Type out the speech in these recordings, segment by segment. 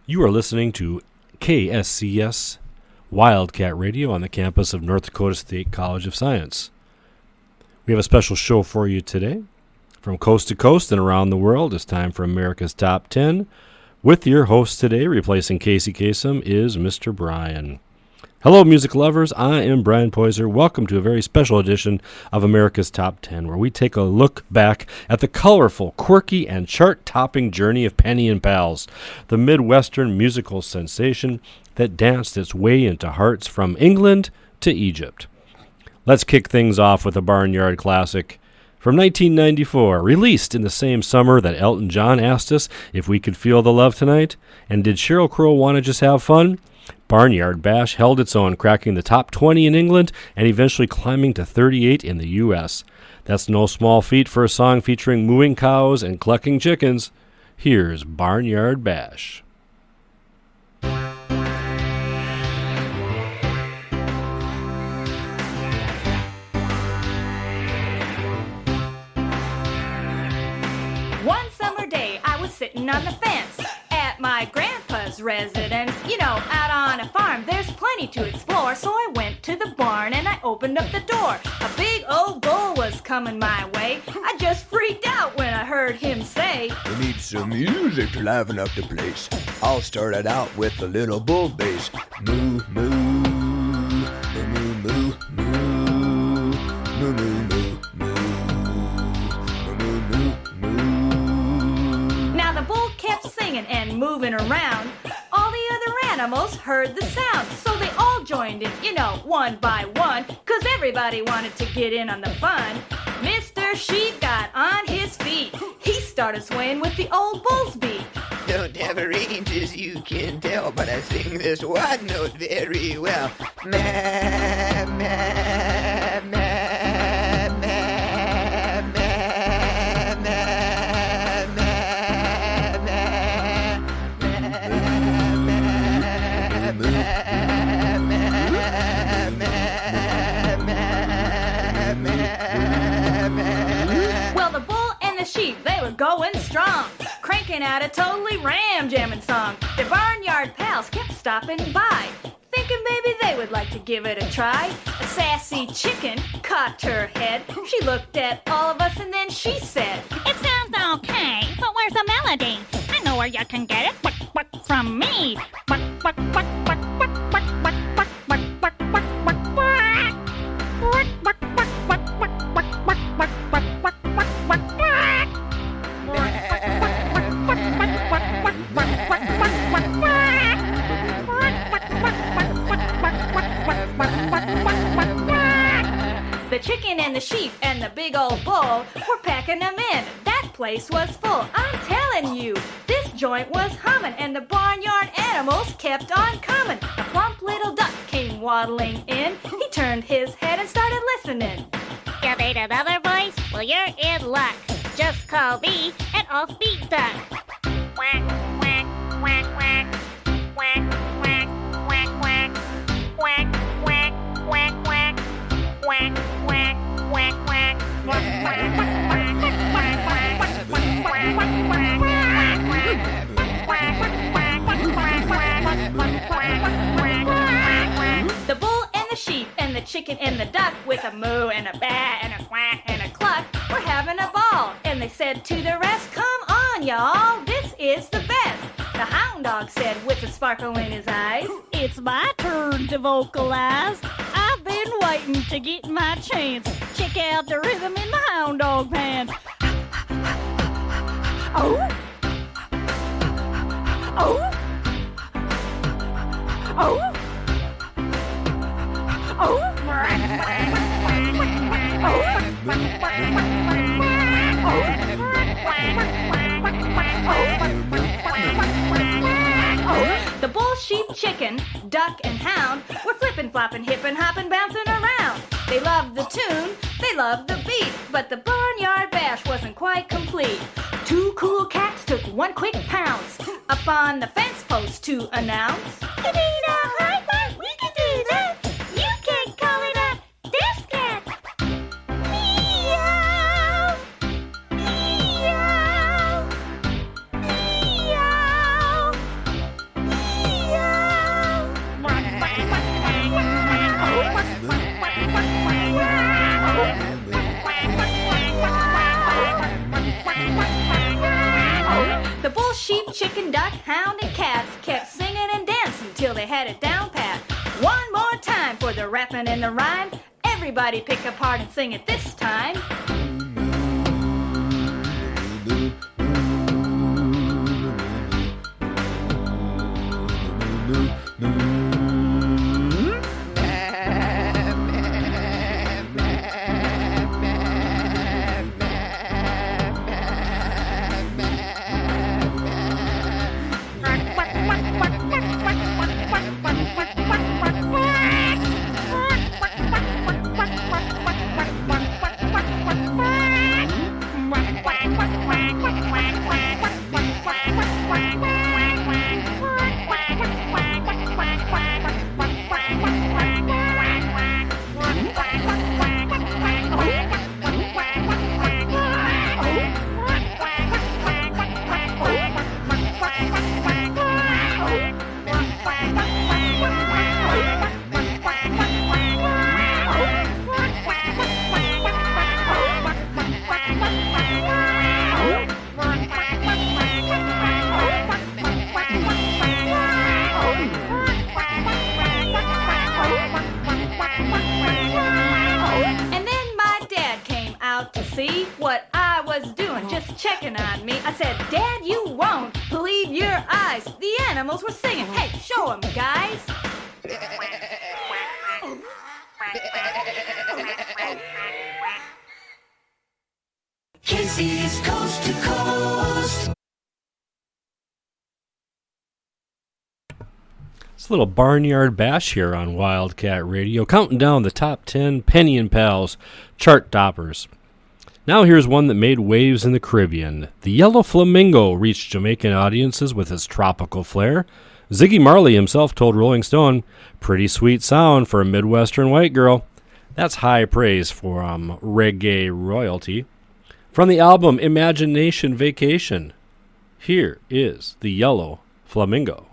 You are listening to KSCS Wildcat Radio on the campus of North Dakota State College of Science. We have a special show for you today. From coast to coast and around the world, it's time for America's Top 10. With your host today, replacing Casey Kasem, is Mr. Brian. Hello, music lovers. I am Brian Poiser. Welcome to a very special edition of America's Top 10, where we take a look back at the colorful, quirky, and chart-topping journey of Penny and Pals, the Midwestern musical sensation that danced its way into hearts from England to Egypt. Let's kick things off with a barnyard classic from 1994, released in the same summer that Elton John asked us if we could feel the love tonight. And did Sheryl Crow want to just have fun? Barnyard Bash held its own, cracking the top 20 in England and eventually climbing to 38 in the U.S. That's no small feat for a song featuring mooing cows and clucking chickens. Here's Barnyard Bash. One summer day, I was sitting on the fence at my grandpa's residence. You know, out on a farm, there's plenty to explore. So I went to the barn and I opened up the door. A big old bull was coming my way. I just freaked out when I heard him say, "We need some music to liven up the place. I'll start it out with a little bull bass. Moo, moo, moo, moo, moo, moo, moo, moo, moo. Now the bull kept singing and moving around. All the other animals heard the sound, so they all joined in, you know, one by one, 'cause everybody wanted to get in on the fun. Mr. Sheep got on his feet. He started swaying with the old bull's beat. Don't have a range as you can tell, but I sing this one note very well. Ma, ma, ma, ma, ma, ma, Well, the bull and the sheep, they were going strong, cranking out a totally ram-jamming song. The barnyard pals kept stopping by, thinking maybe they would like to give it a try. A sassy chicken cocked her head. She looked at all of us and then she said, "It sounds okay, but where's the melody? I know where you can get it. From me. The chicken and the sheep and the big old bull were packing them in. That place was full. I'm telling you, this joint was humming, and the barnyard animals kept on coming. A plump little duck came waddling in. He turned his head and started listening. You need another voice? Well, you're in luck. Just call me an offbeat duck. Quack, quack, quack, quack. Quack, quack, quack, quack. Quack, quack, quack, quack. Quack, quack, quack, quack. The bull and the sheep and the chicken and the duck, with a moo and a baa and a quack and a cluck, were having a ball. And they said to the rest, "Come on, y'all, this is the best." The hound dog said with a sparkle in his eyes, It's my turn to vocalize. I've been waiting to get my chance. Check out the rhythm in the hound dog pants. Oh. Oh. Oh. Oh. The bull, sheep, chicken, duck, and hound were flippin', floppin', hippin', hoppin', bouncing around. They loved the tune, they loved the beat, but the barnyard bash wasn't quite complete. Two cool cats took one quick pounce up on the fence post to announce, You need a high five, we can do that. You can call it a disc cat. Meow. Meow. Meow. The bull, sheep, chicken, duck, hound, and cats kept singing and dancing till they had it down pat. One more time for the rapping and the rhyme. Everybody pick a part and sing it this time. What I was doing, just checking on me. I said, Dad, you won't believe your eyes. The animals were singing. Hey, show 'em, guys. KSCS Coast to Coast. It's a little barnyard bash here on Wildcat Radio, counting down the top 10 Penny and Pals chart toppers. Now here's one that made waves in the Caribbean. The Yellow Flamingo reached Jamaican audiences with his tropical flair. Ziggy Marley himself told Rolling Stone, "Pretty sweet sound for a Midwestern white girl." That's high praise from reggae royalty. From the album Imagination Vacation, here is the Yellow Flamingo.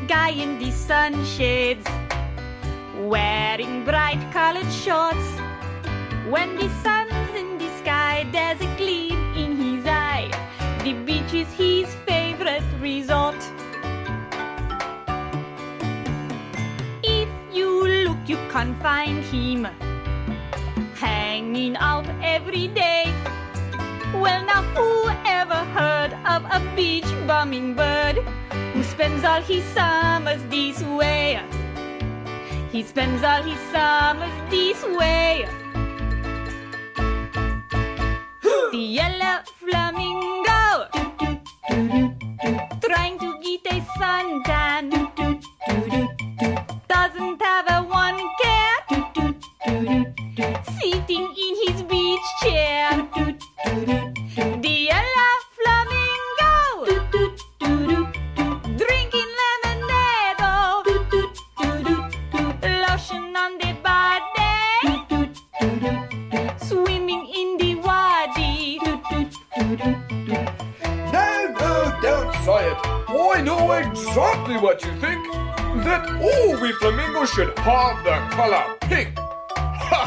Guy in the sunshades, wearing bright colored shorts. When the sun's in the sky, there's a gleam in his eye. The beach is his favorite resort. If you look, you can't find him hanging out every day. Well, now who ever heard of a beach bumming bird who spends all his summers this way? He spends all his summers this way. The yellow flamingo, trying to get a suntan, doesn't have a one care, sitting in his beach chair. The yellow flamingo, drinking lemonade, lotion on the body, swimming in the wadi. No, don't say it. I know exactly what you think. That all we flamingos should have the color pink. Ha!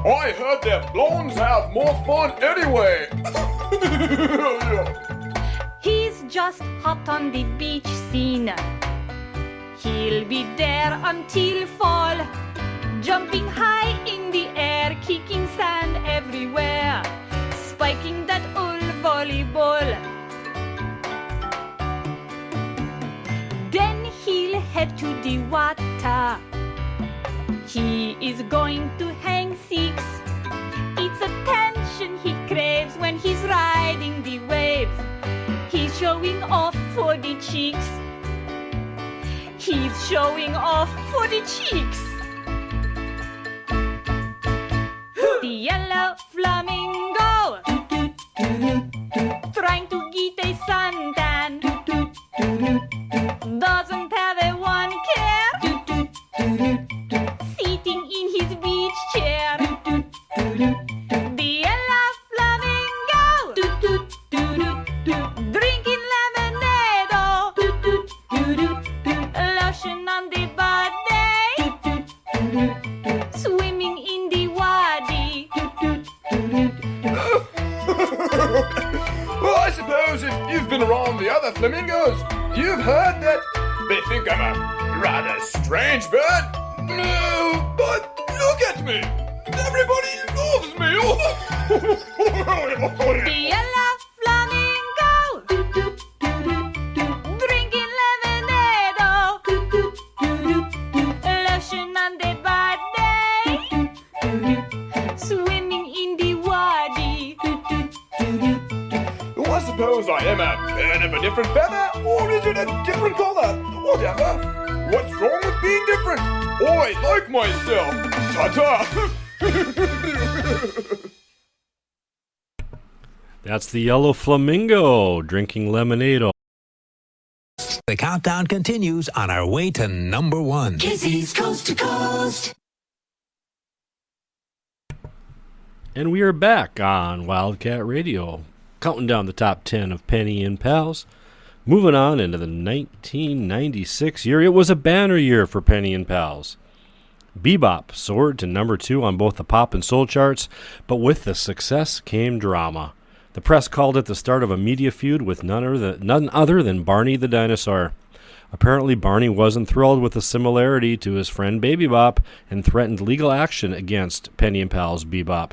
I heard that blondes have more fun anyway. He's just hopped on the beach scene. He'll be there until fall, jumping high in the air, kicking sand everywhere, spiking that old volleyball. Then he'll head to the water. He is going to hang six. It's attention he craves when he's riding the waves. He's showing off for the cheeks. He's showing off for the cheeks. The yellow flamingo, trying to get a suntan, doesn't have a one care, sitting in his beach chair. The yellow flamingo, drinking lemonade, lotion on the body, flamingos, you've heard that they think I'm a rather strange bird. No, but look at me. Everybody loves me. The yellow flamingo, drinking lemonade, lotion on the body, swimming in the wadi. I suppose I am a bird of a different feather, or is it a different color? Whatever. What's wrong with being different? I like myself. Ta-ta. That's the yellow flamingo drinking lemonade. The countdown continues on our way to number one. KSCS Coast to Coast. And we are back on Wildcat Radio, counting down the top 10 of Penny and Pals. Moving on into the 1996 year, it was a banner year for Penny and Pals. Bebop soared to number 2 on both the pop and soul charts, but with the success came drama. The press called it the start of a media feud with none other than Barney the dinosaur. Apparently, Barney wasn't thrilled with the similarity to his friend Baby Bop and threatened legal action against Penny and Pals Bebop.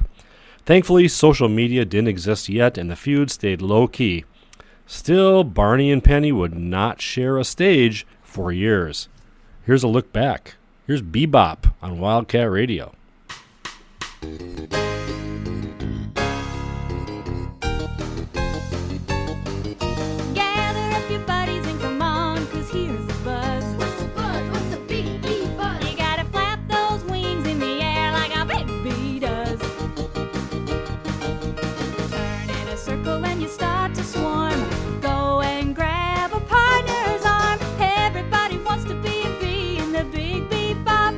Thankfully, social media didn't exist yet, and the feud stayed low-key. Still, Barney and Penny would not share a stage for years. Here's a look back. Here's Bebop on Wildcat Radio. Gather up your buddies and come on, 'cause here's the buzz. What's the buzz? What's the bee buzz? You gotta flap those wings in the air like a baby does. Turn in a circle and you start to swarm. Go and grab a partner's arm. Everybody wants to be a bee in the big bebop.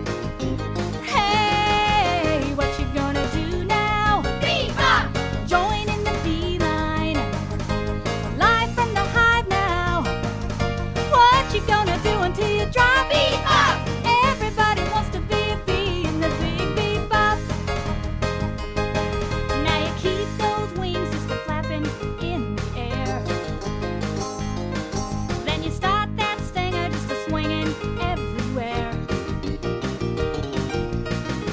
Hey, what you gonna do now? Bebop! Join in the beeline. Live from the hive now. What you gonna do until you drop? Bebop! Everybody wants to be a bee in the big bebop. Now you keep those wings just flapping in the air. Then you start that stinger just swinging everywhere.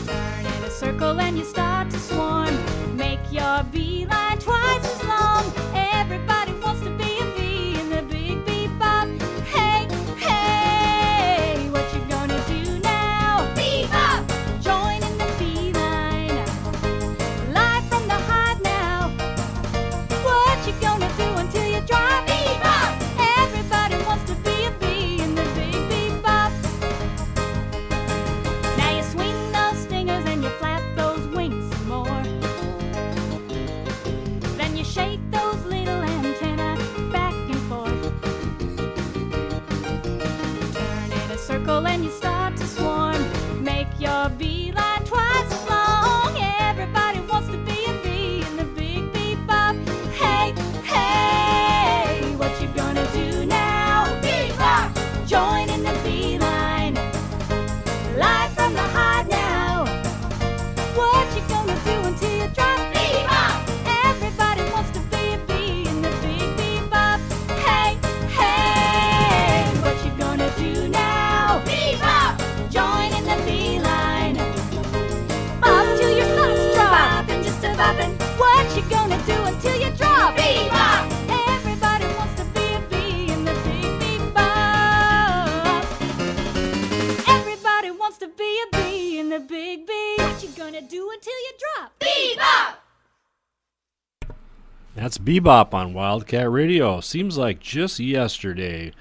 Turn in a circle and you start to swarm. Make your beeline twice as long. Everybody wants to be a bee in the big bebop. Hey, hey, what you gonna do now? Bebop! Join in the beeline. Live from the hive now. What you gonna do until you drop? Bebop! Everybody wants to be a bee in the big bebop. Now you swing those stingers and you flap those wings some more. Then you shake those little antennae back and forth. Turn in a circle and you start to swarm. Make your beeline twice as long. Everybody wants to be a bee in the big bebop. Hey, hey, what you gonna do now? Bebop! Join in the beeline. Live from the hive now. What you gonna do until you drop? Bebop! Everybody wants to be a bee in the big bebop. Hey, hey, what you gonna do now? Bebop! Join in the beeline. Up till your socks drop and just a boppin'. What you gonna do until you drop? Bebop! Everybody wants to be a bee in the big bebop. Everybody wants to be a bee in the big bee. What you gonna do until you drop? Bebop! That's Bebop on Wildcat Radio. Seems like just yesterday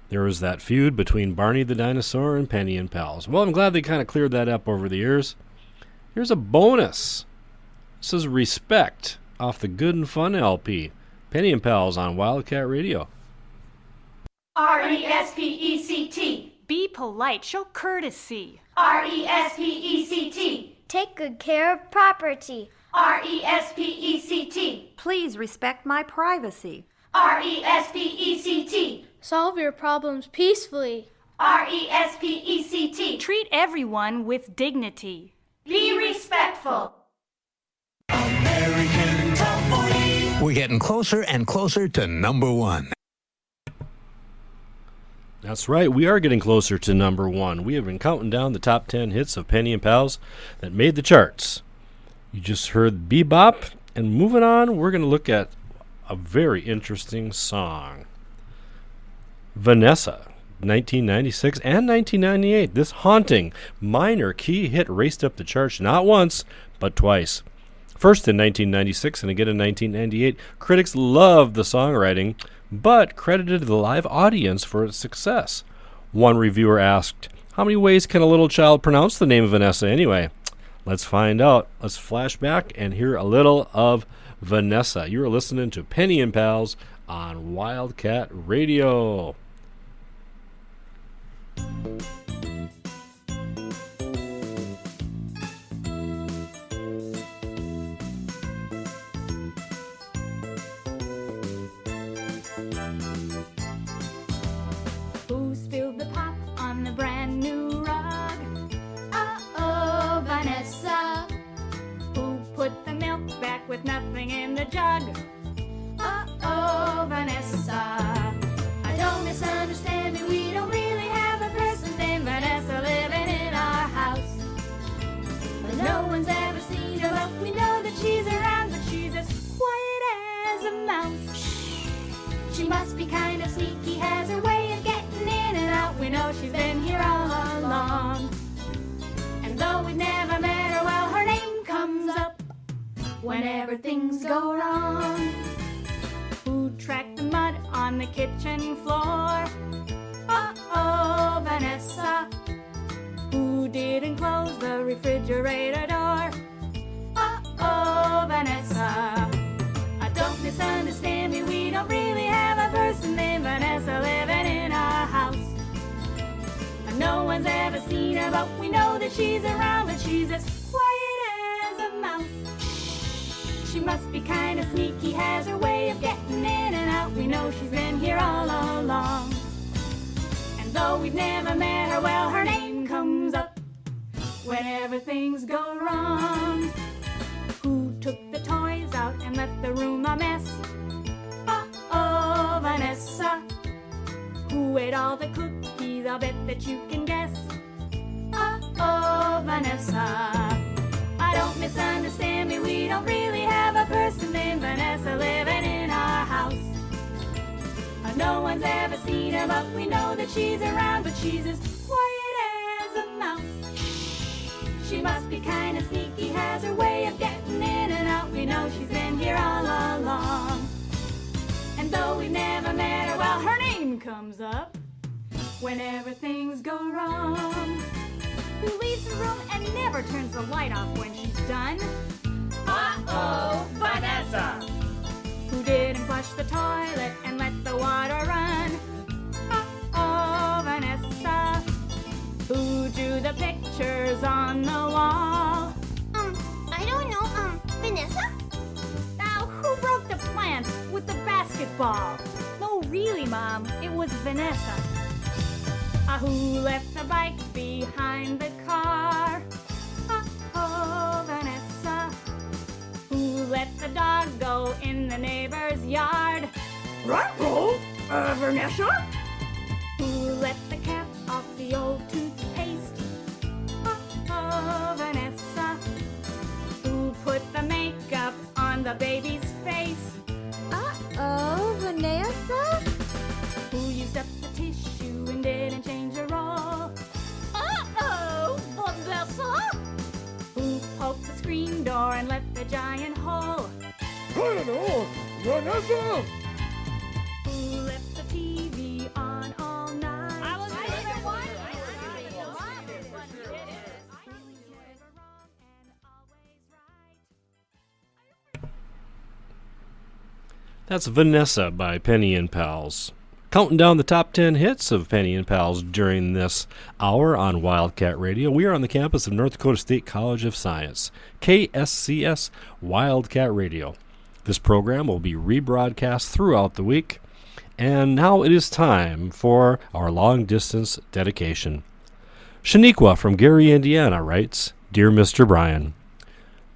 there was that feud between Barney the dinosaur and Penny and Pals. Well, I'm glad they kind of cleared that up over the years. Here's a bonus. This is Respect off the Good and Fun LP. Penny and Pals on Wildcat Radio. RESPECT. Be polite. Show courtesy. RESPECT. Take good care of property. RESPECT. Please respect my privacy. RESPECT. Solve your problems peacefully. RESPECT. Treat everyone with dignity. Be respectful. American Top 40. We're getting closer and closer to number one. That's right. We are getting closer to number one. We have been counting down the top 10 hits of Penny and Pals that made the charts. You just heard Bebop, and moving on, we're going to look at a very interesting song. Vanessa, 1996 and 1998. This haunting minor key hit raced up the charts not once, but twice. First in 1996 and again in 1998. Critics loved the songwriting, but credited the live audience for its success. One reviewer asked, "How many ways can a little child pronounce the name of Vanessa anyway?" Let's find out. Let's flash back and hear a little of Vanessa. You're listening to Penny and Pals on Wildcat Radio. Who spilled the pop on the brand new rug? Uh-oh, Vanessa. Who put the milk back with nothing in the jug? Uh-oh, Vanessa. Don't misunderstand me, we don't really have a person named Vanessa living in our house. But no one's ever seen her, but we know that she's around, but she's as quiet as a mouse. She must be kind of sneaky, has her way of getting in and out. We know she's been here all along. And though we've never met her, well, her name comes up whenever things go wrong. Who tracked the mud on the kitchen floor? Uh-oh, Vanessa. Who didn't close the refrigerator door? Uh-oh, Vanessa. Don't misunderstand me, we don't really have a person named Vanessa living in our house. No one's ever seen her, but we know that she's around, but she's as quiet as a mouse. She must be kind of sneaky, has her way of getting in and out. We know she's been here all along. And though we've never met her, well, her name comes up whenever things go wrong. Who took the toys out and left the room a mess? Uh-oh, Vanessa. Who ate all the cookies? I'll bet that you can guess. Uh-oh, Vanessa. Don't misunderstand me, we don't really have a person named Vanessa living in our house. No one's ever seen her, but we know that she's around, but she's as quiet as a mouse. She must be kind of sneaky, has her way of getting in and out. We know she's been here all along. And though we've never met her, well, her name comes up whenever things go wrong. Who leaves the room and never turns the light off when she's done? Uh-oh, Vanessa. Who didn't flush the toilet and let the water run? Uh-oh, Vanessa. Who drew the pictures on the wall? I don't know, Vanessa? Now, who broke the plants with the basketball? No, really, Mom, it was Vanessa. Who left the bike behind the car? Uh-oh, Vanessa. Who let the dog go in the neighbor's yard? Ruh-roh, Vanessa? Who let the cap off the old toothpaste? Uh-oh, Vanessa. Who put the makeup on the baby's face? Uh-oh, Vanessa? Who used up the tissue and didn't change a roll? Uh-oh, Vanessa? Who poked the screen door and left the giant hole? I don't know, Vanessa. Who left the TV on all night? I was That's Vanessa by Penny and Pals. Counting down the top 10 hits of Penny and Pals during this hour on Wildcat Radio. We are on the campus of North Dakota State College of Science, KSCS Wildcat Radio. This program will be rebroadcast throughout the week. And now it is time for our long-distance dedication. Shaniqua from Gary, Indiana writes, Dear Mr. Bryan,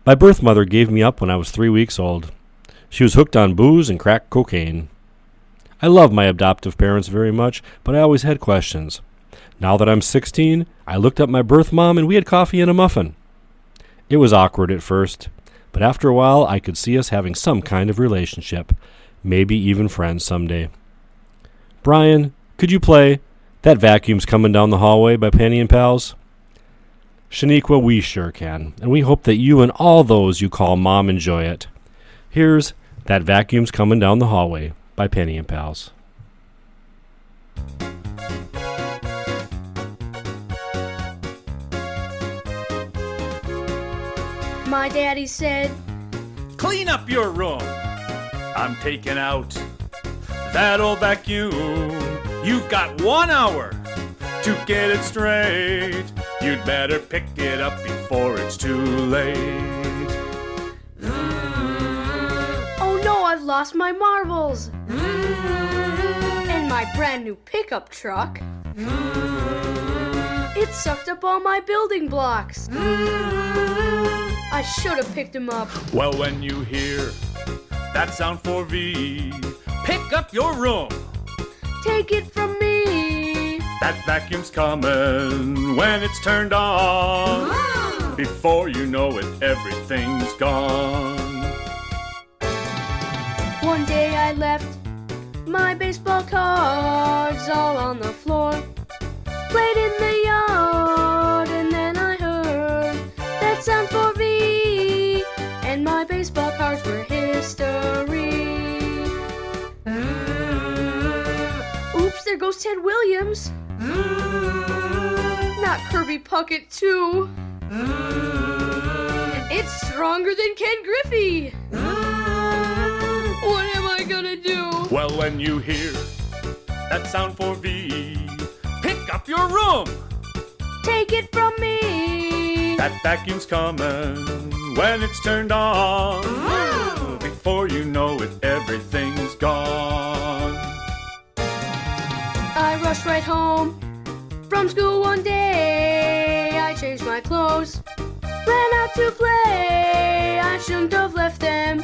my birth mother gave me up when I was 3 weeks old. She was hooked on booze and crack cocaine. I love my adoptive parents very much, but I always had questions. Now that I'm 16, I looked up my birth mom and we had coffee and a muffin. It was awkward at first, but after a while I could see us having some kind of relationship, maybe even friends someday. Brian, could you play That Vacuum's Coming Down the Hallway by Penny and Pals? Shaniqua, we sure can, and we hope that you and all those you call mom enjoy it. Here's That Vacuum's Coming Down the Hallway by Penny and Pals. My daddy said, clean up your room. I'm taking out that old vacuum. You've got 1 hour to get it straight. You'd better pick it up before it's too late. oh no, I've lost my marbles. And my brand new pickup truck. It sucked up all my building blocks. I should have picked him up. Well, when you hear that sound for V, pick up your room. Take it from me. That vacuum's coming when it's turned on. Before you know it, everything's gone. One day I left my baseball cards all on the floor. Played in the yard and then I heard that sound for V. And my baseball cards were history. Oops, there goes Ted Williams. Not Kirby Puckett too. It's stronger than Ken Griffey. What am I gonna do? Well, when you hear that sound for V, pick up your room. Take it from me. That vacuum's coming when it's turned on. Before you know it, everything's gone. I rushed right home from school one day. I changed my clothes, ran out to play. I shouldn't have left them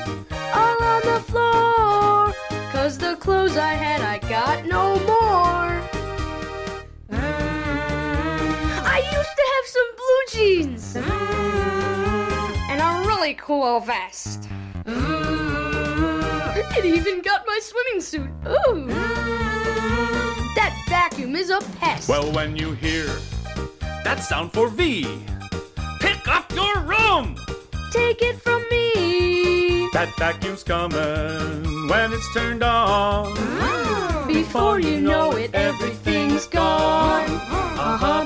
all on the floor, 'cause the clothes I had, I got no more. I used to have some blue jeans and a really cool vest. It even got my swimming suit. Ooh. That vacuum is a pest. Well, when you hear that sound for V, pick up your room. Take it from me. That vacuum's coming when it's turned on. Before you know it, everything's gone.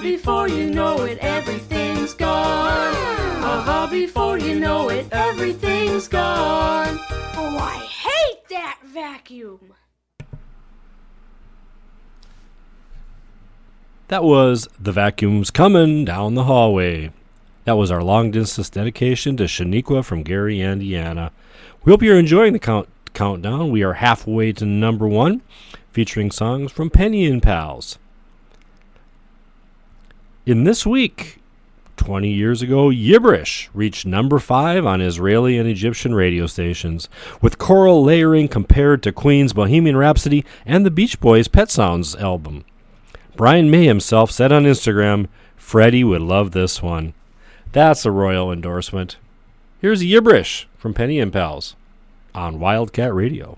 Before you know it, everything's gone. Before you know it, everything's gone. Oh, I hate that vacuum. That was The Vacuum's Coming Down the Hallway. That was our long-distance dedication to Shaniqua from Gary, Indiana. We hope you're enjoying the countdown. We are halfway to number 1, featuring songs from Penny and Pals. In this week, 20 years ago, Yibberish reached number 5 on Israeli and Egyptian radio stations, with choral layering compared to Queen's Bohemian Rhapsody and the Beach Boys' Pet Sounds album. Brian May himself said on Instagram, Freddie would love this one. That's a royal endorsement. Here's Yibberish from Penny and Pals on Wildcat Radio.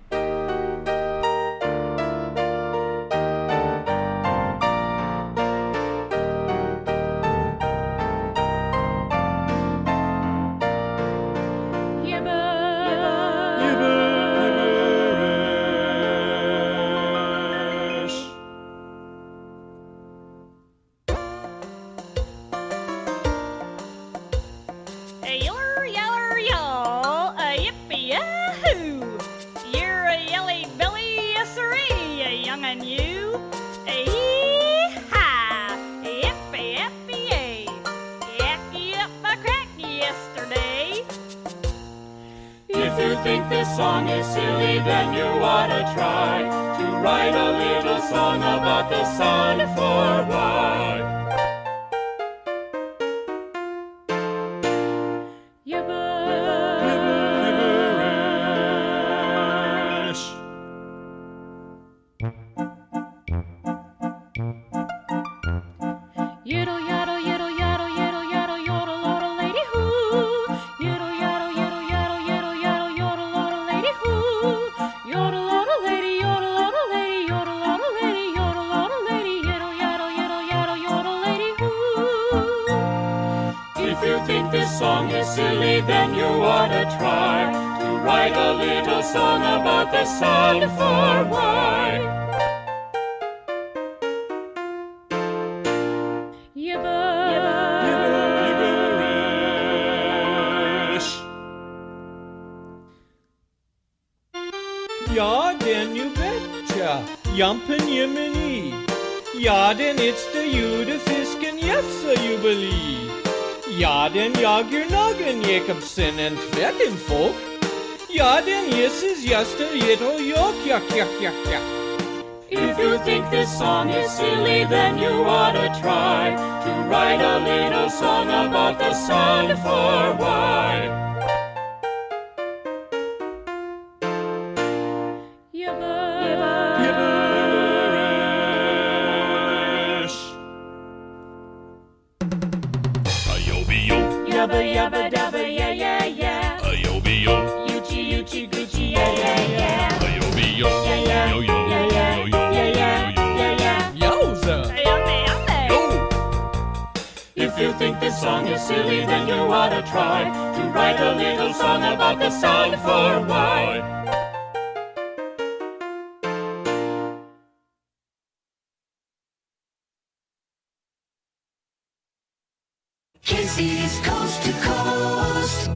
think this song is silly, then you ought to try to write a little song about the sound for Y. Ja, den you betcha, jumpen Jiminy. Ja, den it's the judefisken jefse jubilee. Ja, den jag nagen Jacobsen en tvätten folk. Ja, den Jesus just a little yok, yak, yak, yak, yak. If you think this song is silly, then you ought to try to write a little song about the sound for Y. Yabba yabba dabba yeah yeah yeah. Ayo-be-yo. Yuchi yuchi gucci yeah yeah yeah. Ayo-be-yo. Yeah yeah. Yo-yo. Yeah yeah. Yo-yo. Yeah yeah. Yeah yeah. Yowza! Yo! If you think this song is silly, then you ought to try to write a little song about the sound for Y. KSCS Coast to Coast.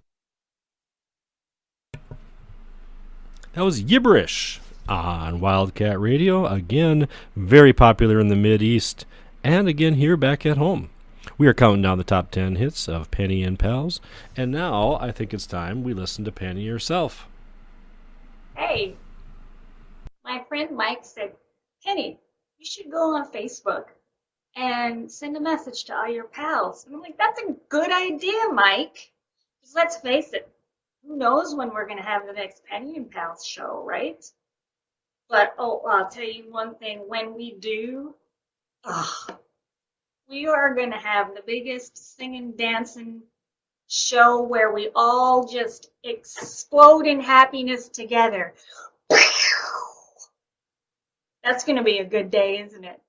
That was Gibberish on Wildcat Radio. Again, very popular in the Mid-East, and again here back at home. We are counting down the top 10 hits of Penny and Pals, and now I think it's time we listen to Penny herself. Hey, my friend Mike said, Penny, you should go on Facebook and send a message to all your pals. And I'm like, that's a good idea, Mike. Because let's face it, who knows when we're going to have the next Penny and Pals show, right? But, I'll tell you one thing. When we do, we are going to have the biggest singing, dancing show where we all just explode in happiness together. That's going to be a good day, isn't it?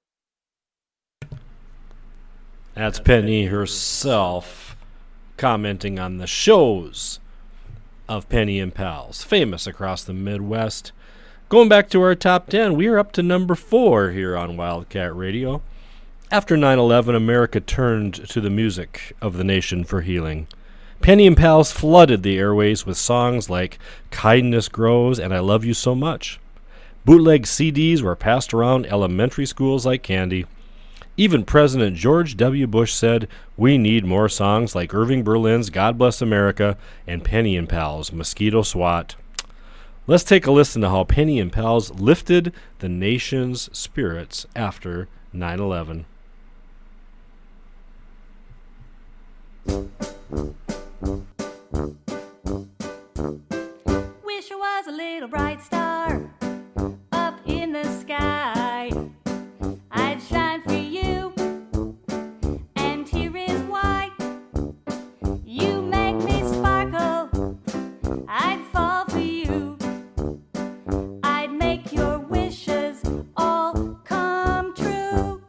That's Penny herself commenting on the shows of Penny and Pals, famous across the Midwest. Going back to our top 10, we are up to number 4 here on Wildcat Radio. After 9/11, America turned to the music of the nation for healing. Penny and Pals flooded the airways with songs like Kindness Grows and I Love You So Much. Bootleg CDs were passed around elementary schools like candy. Even President George W. Bush said, we need more songs like Irving Berlin's God Bless America and Penny and Pals' Mosquito SWAT. Let's take a listen to how Penny and Pals lifted the nation's spirits after 9/11. Wish I was a little bright star up in the sky. I'd shine for you, and here is why. You make me sparkle, I'd fall for you. I'd make your wishes all come true.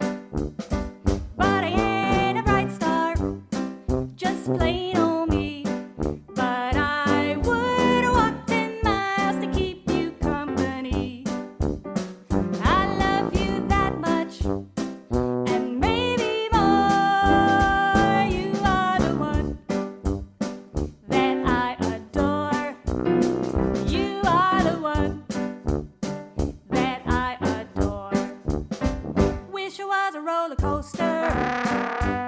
But I ain't a bright star, just plain old me. But I would walk 10 miles to keep you company. I love you that much, and maybe more. You are the one that I adore. You are the one that I adore. Wish I was a roller coaster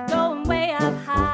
going way up high.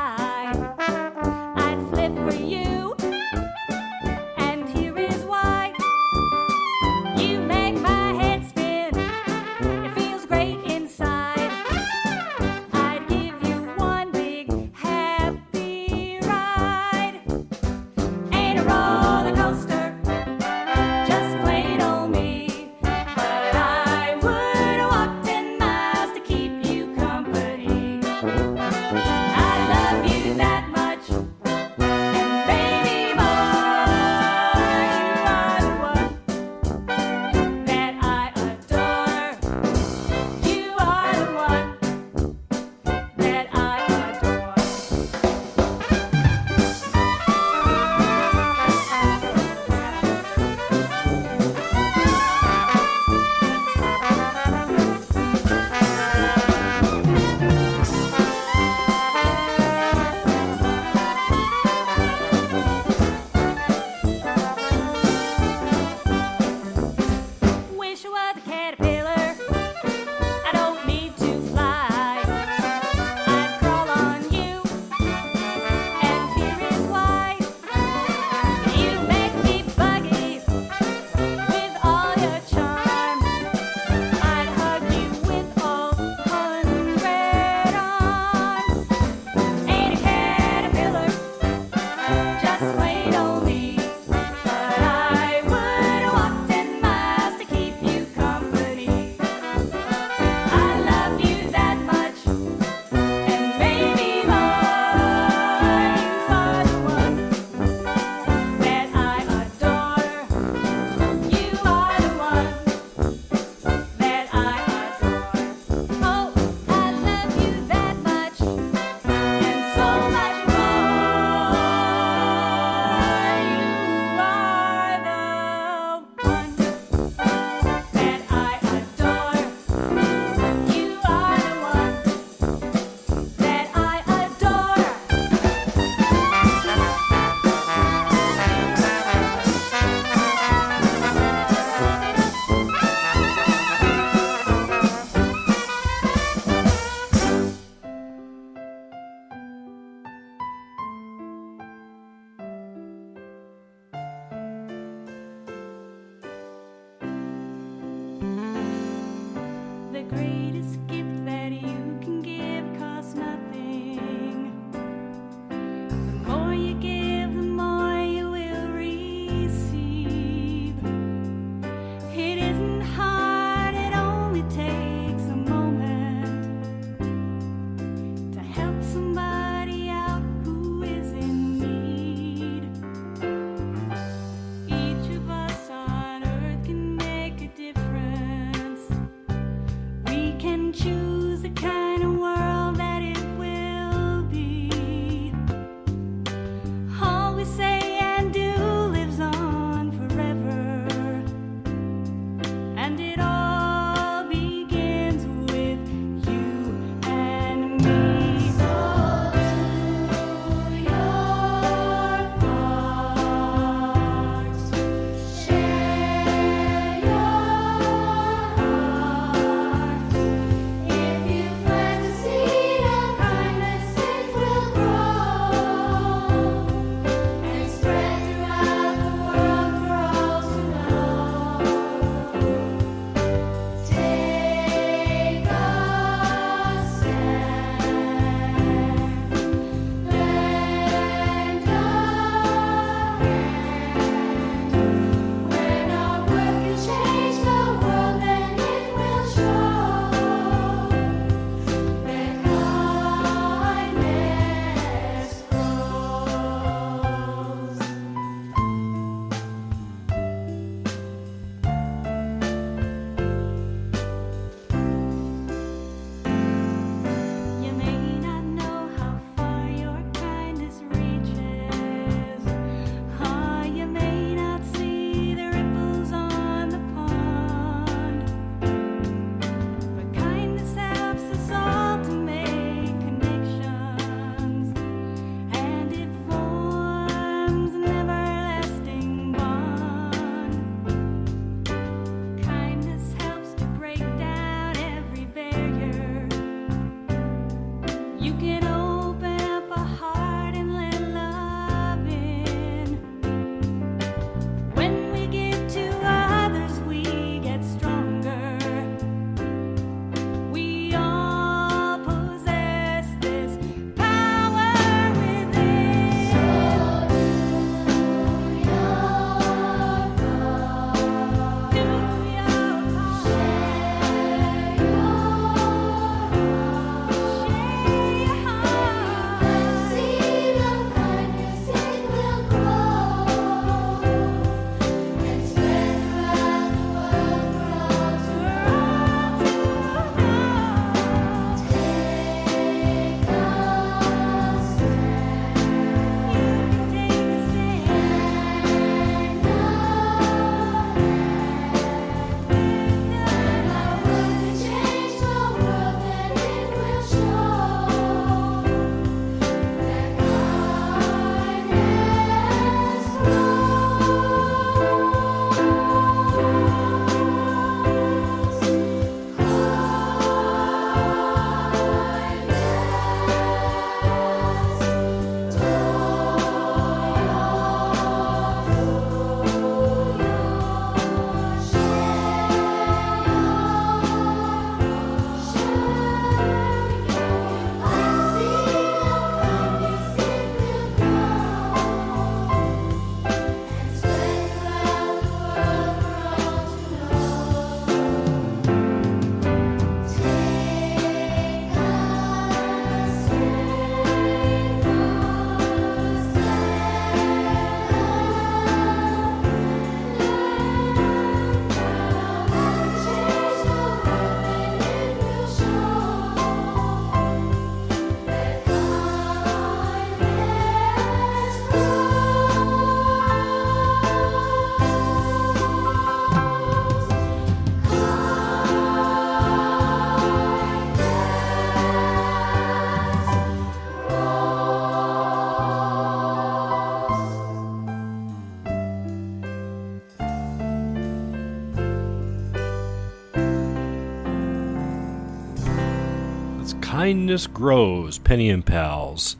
Kindness Grows, Penny and Pals.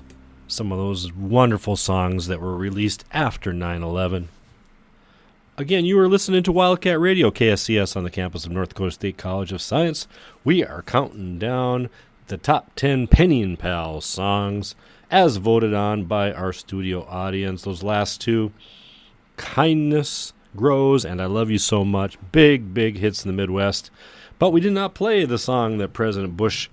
Some of those wonderful songs that were released after 9/11. Again, you are listening to Wildcat Radio, KSCS, on the campus of North Dakota State College of Science. We are counting down the top 10 Penny and Pals songs as voted on by our studio audience. Those last two, Kindness Grows and I Love You So Much, big hits in the Midwest. But we did not play the song that President Bush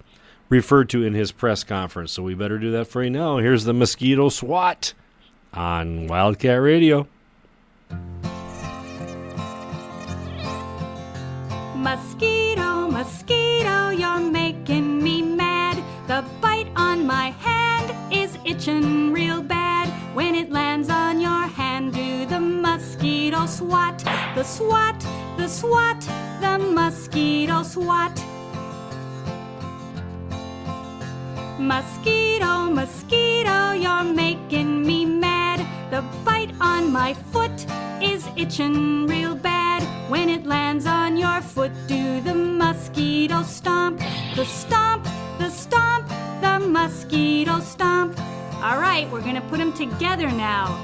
referred to in his press conference, so we better do that for you now. Here's the Mosquito SWAT on Wildcat Radio. Mosquito, mosquito, you're making me mad. The bite on my hand is itching real bad. When it lands on your hand, do the mosquito swat. The swat, the swat, the mosquito swat. Mosquito, mosquito, you're making me mad. The bite on my foot is itching real bad. When it lands on your foot, do the mosquito stomp. The stomp, the stomp, the mosquito stomp. All right, we're gonna put them together now.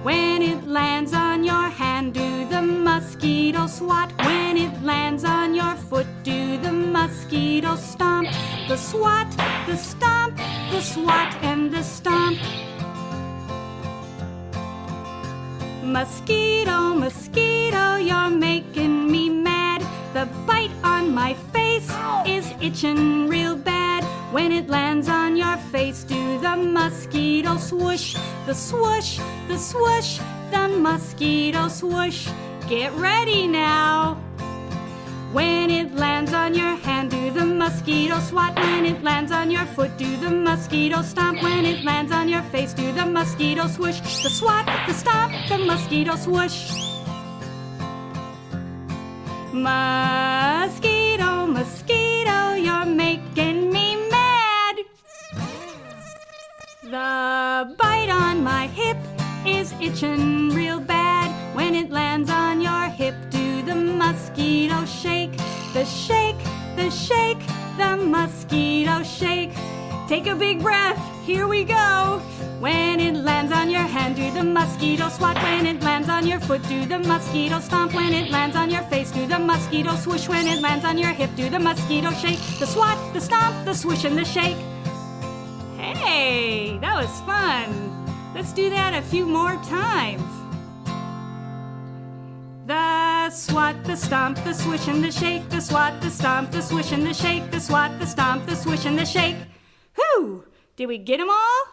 When it lands on your hand, do the mosquito swat. When it lands on your foot, do the mosquito stomp. The swat, the stomp, the swat, and the stomp. Mosquito, mosquito, you're making me mad. The bite on my face is itching real bad. When it lands on your face, do the mosquito swoosh. The swoosh, the swoosh, the mosquito swoosh. Get ready now. When it lands on your hand, do the mosquito swat. When it lands on your foot, do the mosquito stomp. When it lands on your face, do the mosquito swoosh. The swat, the stomp, the mosquito swoosh. Mosquito, mosquito, you're making me mad. The bite on my hip is itching real bad. When it lands on your hip, do the mosquito shake. The shake, the shake, the mosquito shake. Take a big breath, here we go. When it lands on your hand, do the mosquito swat. When it lands on your foot, do the mosquito stomp. When it lands on your face, do the mosquito swoosh. When it lands on your hip, do the mosquito shake. The swat, the stomp, the swoosh, and the shake. Hey, that was fun. Let's do that a few more times. The swat, the stomp, the swish, and the shake. The swat, the stomp, the swish, and the shake. The swat, the stomp, the swish, and the shake. Whew! Did we get them all?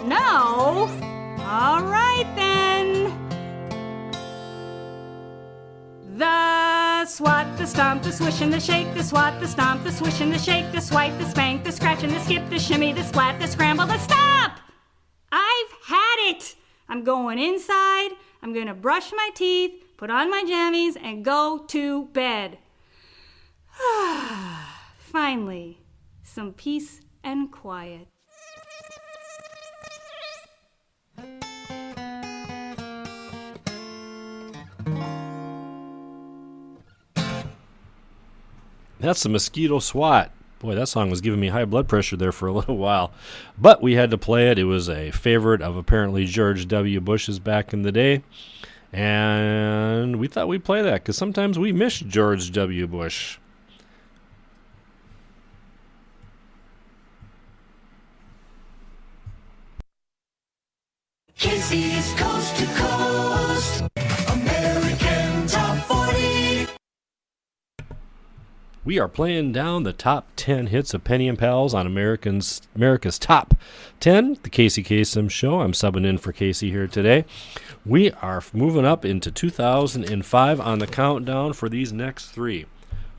No? All right then. The swat, the stomp, the swish, and the shake. The swat, the stomp, the swish, and the shake. The swipe, the spank, the scratch, and the skip. The shimmy, the splat, the scramble, the stop! I've had it! I'm going inside. I'm going to brush my teeth, put on my jammies, and go to bed. Finally, some peace and quiet. That's the Mosquito SWAT. Boy, that song was giving me high blood pressure there for a little while. But we had to play it. It was a favorite of apparently George W. Bush's back in the day. And we thought we'd play that because sometimes we miss George W. Bush. KC's Coast to Coast, American Top 40. We are playing down the top 10 hits of Penny and Pals on America's Top 10, the Casey Kasem Show. I'm subbing in for Casey here today. We are moving up into 2005 on the countdown for these next three.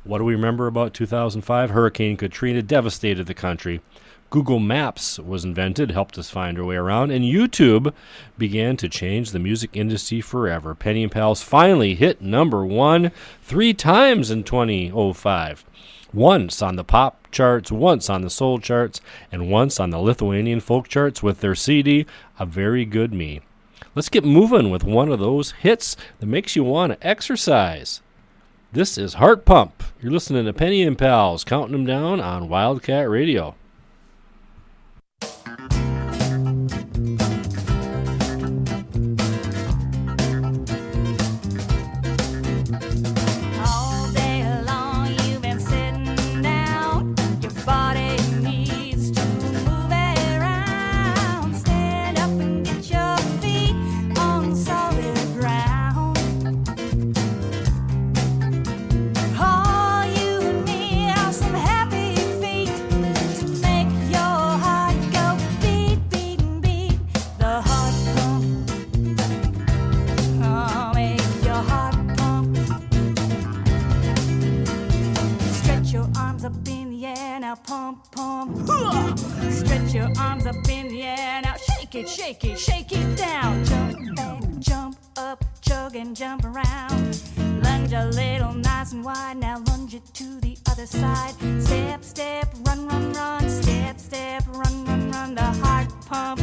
What do we remember about 2005? Hurricane Katrina devastated the country. Google Maps was invented, helped us find our way around, and YouTube began to change the music industry forever. Penny and Pals finally hit number 1 3 times in 2005. Once on the pop charts, once on the soul charts, and once on the Lithuanian folk charts with their CD, A Very Good Me. Let's get moving with one of those hits that makes you want to exercise. This is Heart Pump. You're listening to Penny and Pals, counting them down on Wildcat Radio. All day long you've been sitting down. Your body needs to move around. Stand up and get your feet on solid ground. All you need are some happy feet to make your heart go beat, beat, beat. The heart pump. Oh, make your heart pump. Stretch your arms up in the air, now pump, pump. Stretch your arms up in the air, now shake it, shake it, shake it down. Jump back, jump up, chug and jump around. Lunge a little nice and wide, now lunge it to the other side. Step, step, run, run, run. Step, step, run, run, run. The heart pump.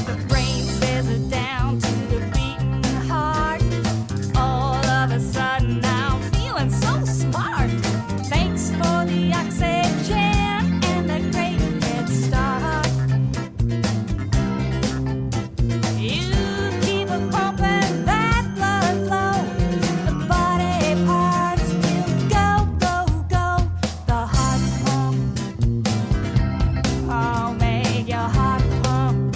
The brain says it down to the beating heart. All of a sudden I'm feeling so smart. Thanks for the oxygen and the great head start. You keep a pumping that blood flow. The body parts will go, go, go. The heart pump. Oh, make your heart pump.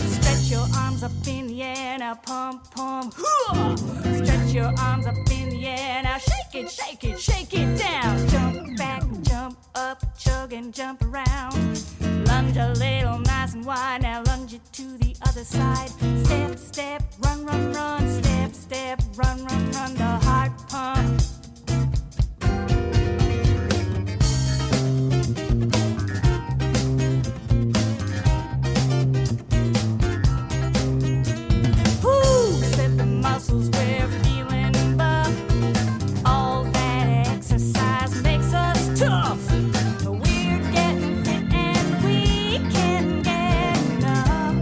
Stretch your arms up in the air, now pump, pump. Stretch your arms up in the air, now shake it, shake it, shake it down. Jump back, jump up, chug and jump around. Lunge a little nice and wide, now lunge it to the other side. Step, step, run, run, run. Step, step, run, run, run. The heart pump. Woo! Said the muscles we're feeling buff. All that exercise makes us tough. We're getting fit and we can get enough.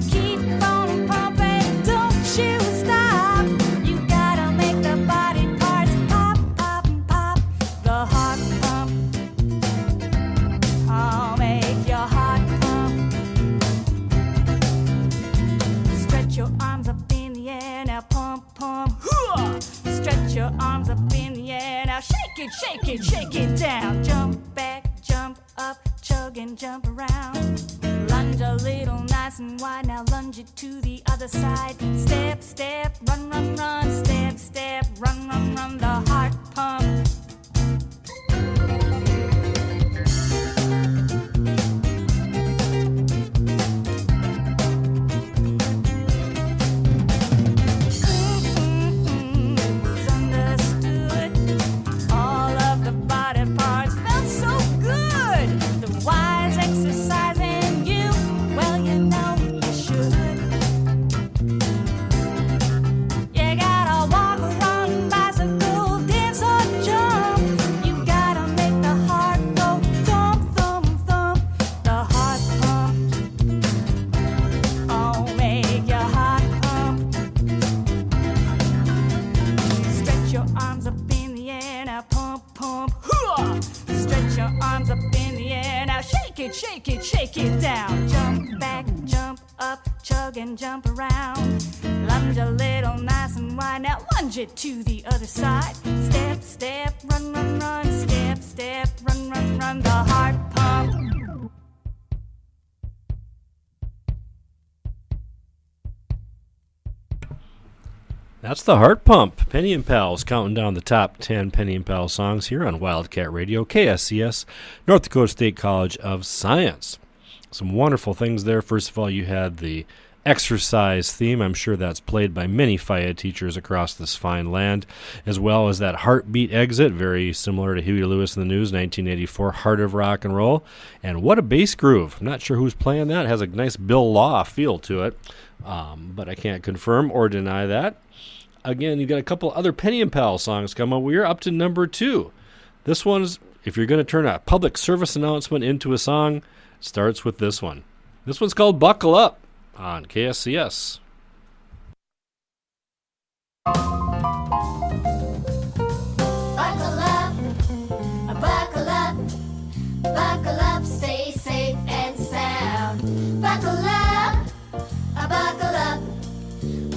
Keep on pumping, don't you stop. You gotta make the body parts pop, pop, pop. The heart pump. Oh, make your heart pump. Stretch your arms up in the air, now pump, pump. Stretch your arms up in the air, now shake it, shake it, shake it down. Jump back, jump up, chug and jump around. Lunge a little nice and wide, now lunge it to the other side. Step, step, run, run, run. Step, step, run, run, run. The heart pump. It was understood. All of the body parts felt so good. The wise exercising you, well, you know you should. You gotta walk, run, bicycle, dance or jump. You gotta make the heart go thump, thump, thump. The heart pump. Oh, make your heart pump. Stretch your arms up in the air, now pump, pump. Stretch your arms up in the air, now shake it, shake it, shake it down. Jump back, jump up, chug and jump around. Lunge a little nice and wide, now lunge it to the other side. Step, step, run, run, run. Step, step, run, run, run. The heart pump. That's the Heart Pump. Penny and Pals counting down the top 10 Penny and Pals songs here on Wildcat Radio, KSCS, North Dakota State College of Science. Some wonderful things there. First of all, you had the exercise theme. I'm sure that's played by many FIA teachers across this fine land, as well as that heartbeat exit, very similar to Huey Lewis in the News, 1984, Heart of Rock and Roll. And what a bass groove. I'm not sure who's playing that. It has a nice Bill Law feel to it, but I can't confirm or deny that. again, you got a couple other Penny and Pal songs coming. We're up to number 2. This one's, if you're going to turn a public service announcement into a song, it starts with this one. This one's called Buckle Up on KSCS. Buckle up, stay safe and sound. Buckle up,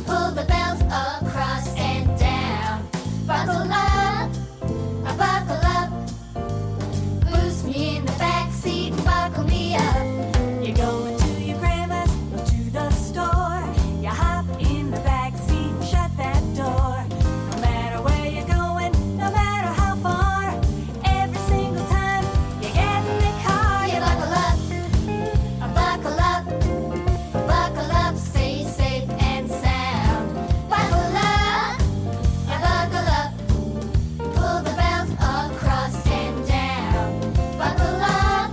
pull the belt across and down. Buckle up, boost me in the back seat and buckle me up. You're going to your grandma's or to the store. You hop in the back seat and shut that door. No matter where you're going, no matter how far, every single time you get in the car, you buckle up, stay safe and sound. Buckle up, pull the belt across and down. Buckle up,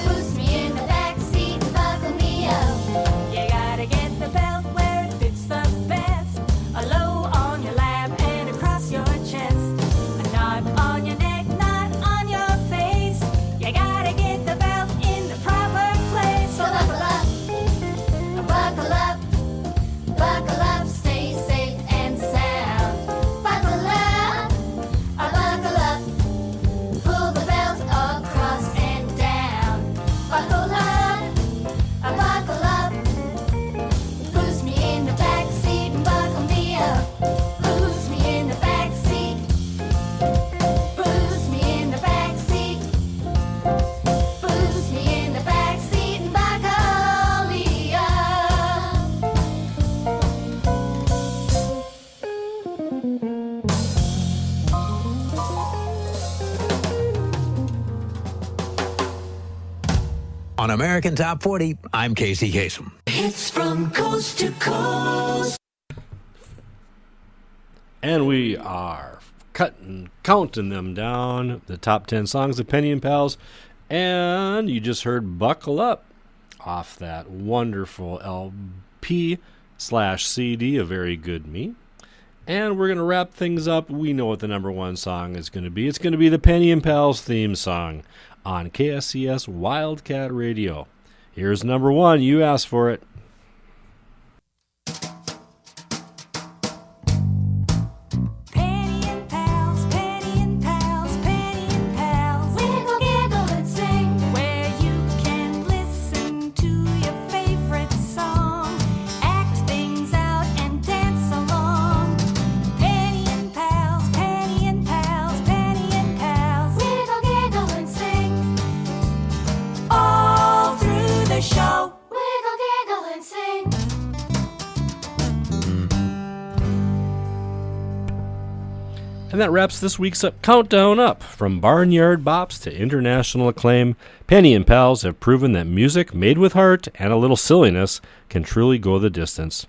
boost me in the back seat and buckle me up. You gotta get the belt where it fits the best, a low on your lap and across your chest, a knot on your neck, not on your face. You gotta get the belt in the proper place. So buckle up, stay safe and sound. Buckle up, pull the belt across and down. Buckle up, boost me in the back seat and buckle me up. Boost me in the back seat. Boost me in the back seat. Boost me in the back seat and buckle me up. On American Top 40, I'm Casey Kasem. Hits from coast to coast. And we are counting them down, the top 10 songs of Penny and Pals. And you just heard Buckle Up off that wonderful LP/CD, A Very Good Me. And we're going to wrap things up. We know what the number 1 song is going to be. It's going to be the Penny and Pals theme song on KSCS Wildcat Radio. Here's number 1. You asked for it. Penny and pals, Penny and pals, Penny and pals. Wiggle, giggle, and sing. Where you can listen to your favorite song, act things out and dance along. Penny and pals, Penny and pals, Penny and pals. Wiggle, giggle, and sing. All through the show. Wiggle, giggle, and sing. And that wraps this week's countdown up. From barnyard bops to international acclaim, Penny and Pals have proven that music made with heart and a little silliness can truly go the distance.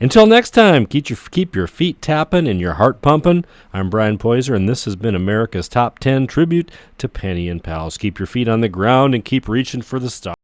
Until next time, keep your feet tapping and your heart pumping. I'm Brian Poiser, and this has been America's Top 10 tribute to Penny and Pals. Keep your feet on the ground and keep reaching for the stars.